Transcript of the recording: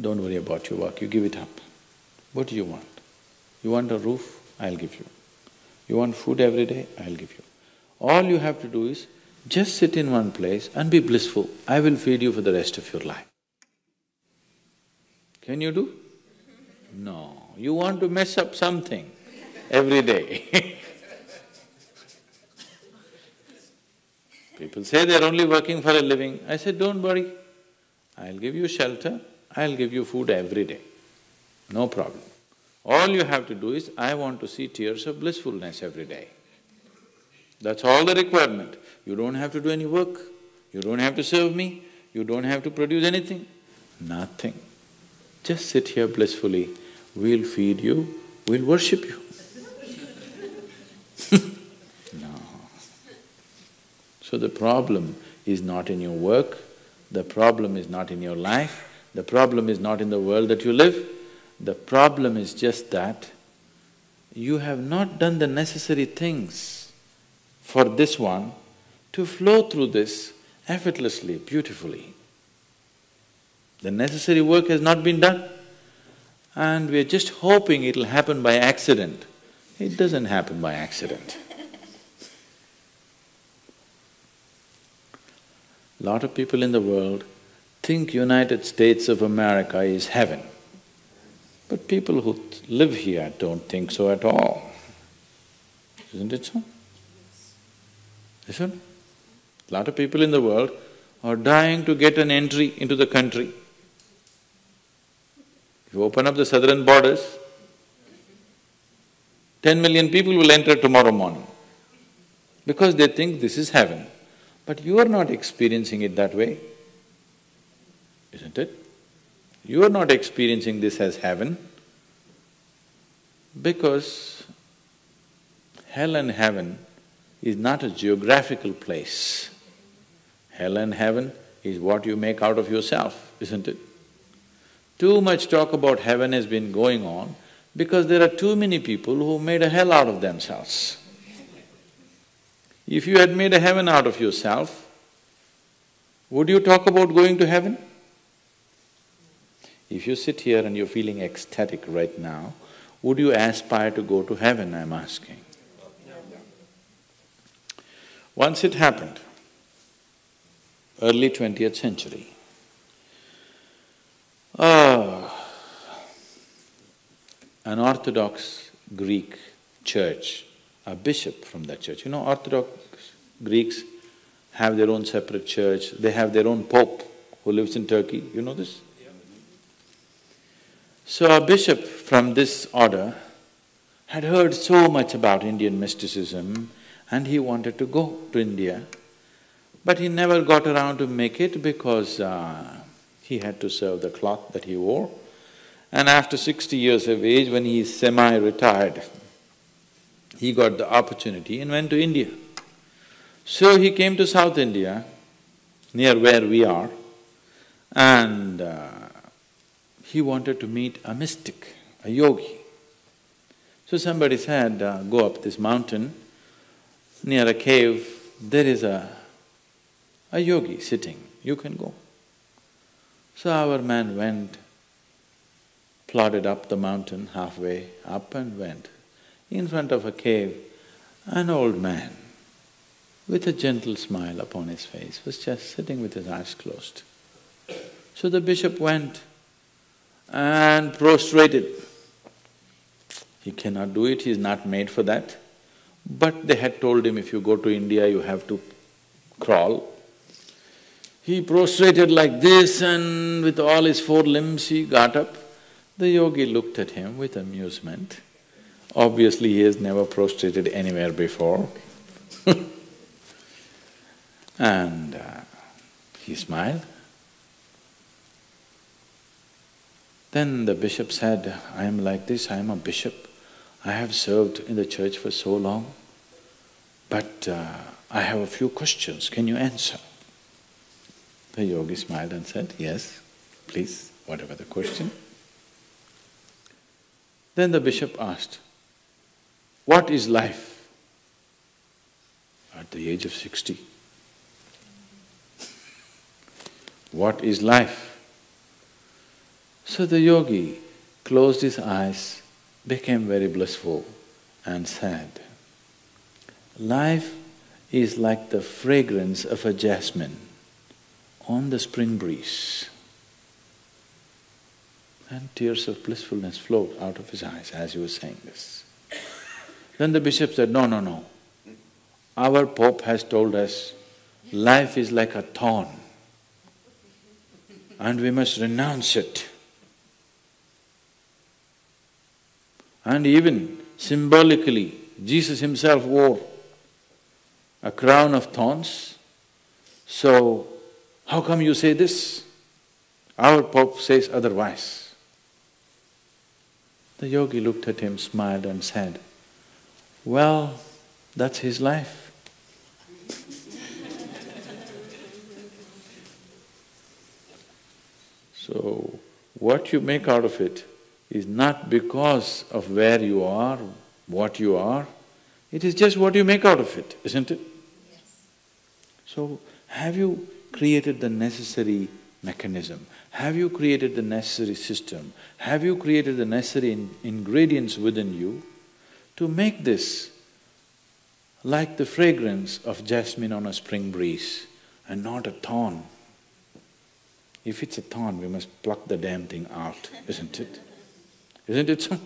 don't worry about your work, you give it up. What do you want? You want a roof? I'll give you. You want food every day? I'll give you. All you have to do is just sit in one place and be blissful. I will feed you for the rest of your life. Can you do? No, you want to mess up something every day. People say they're only working for a living. I said, don't worry, I'll give you shelter, I'll give you food every day, no problem. All you have to do is, I want to see tears of blissfulness every day. That's all the requirement. You don't have to do any work, you don't have to serve me, you don't have to produce anything, nothing. Just sit here blissfully, we'll feed you, we'll worship you. No. So the problem is not in your work, the problem is not in your life, the problem is not in the world that you live, the problem is just that you have not done the necessary things for this one to flow through this effortlessly, beautifully. The necessary work has not been done and we are just hoping it'll happen by accident. It doesn't happen by accident. Lot of people in the world think United States of America is heaven. But people who live here don't think so at all. Isn't it so? Isn't it? A lot of people in the world are dying to get an entry into the country. If you open up the southern borders, 10 million people will enter tomorrow morning because they think this is heaven. But you are not experiencing it that way, isn't it? You are not experiencing this as heaven because hell and heaven is not a geographical place. Hell and heaven is what you make out of yourself, isn't it? Too much talk about heaven has been going on because there are too many people who made a hell out of themselves. If you had made a heaven out of yourself, would you talk about going to heaven? If you sit here and you're feeling ecstatic right now, would you aspire to go to heaven, I'm asking? Once it happened, early 20th century, an Orthodox Greek church, a bishop from that church, Orthodox Greeks have their own separate church, they have their own pope who lives in Turkey, you know this? So a bishop from this order had heard so much about Indian mysticism and he wanted to go to India, but he never got around to make it because he had to serve the cloth that he wore. And after 60 years of age, when he is semi-retired, he got the opportunity and went to India. So he came to South India, near where we are, and he wanted to meet a mystic, a yogi. So somebody said, go up this mountain, near a cave, there is a yogi sitting, you can go. So our man went, plodded up the mountain, halfway up and went. In front of a cave, an old man with a gentle smile upon his face was just sitting with his eyes closed. So the bishop went and prostrated. He cannot do it, he is not made for that. But they had told him, if you go to India, you have to crawl. He prostrated like this and with all his four limbs he got up. The yogi looked at him with amusement. Obviously, he has never prostrated anywhere before. And he smiled. Then the bishop said, I am like this, I am a bishop. I have served in the church for so long, but I have a few questions, can you answer? The yogi smiled and said, yes, please, whatever the question. Then the bishop asked, what is life? At the age of 60. What is life? So the yogi closed his eyes, became very blissful and said, life is like the fragrance of a jasmine on the spring breeze. And tears of blissfulness flowed out of his eyes as he was saying this. Then the bishop said, no, no, no. Our Pope has told us life is like a thorn and we must renounce it. And even symbolically, Jesus himself wore a crown of thorns. So, how come you say this? Our Pope says otherwise. The yogi looked at him, smiled and said, well, that's his life. So, what you make out of it is not because of where you are, what you are, it is just what you make out of it, isn't it? Yes. So, have you created the necessary mechanism? Have you created the necessary system? Have you created the necessary ingredients within you to make this like the fragrance of jasmine on a spring breeze and not a thorn? If it's a thorn, we must pluck the damn thing out, isn't it? Isn't it so?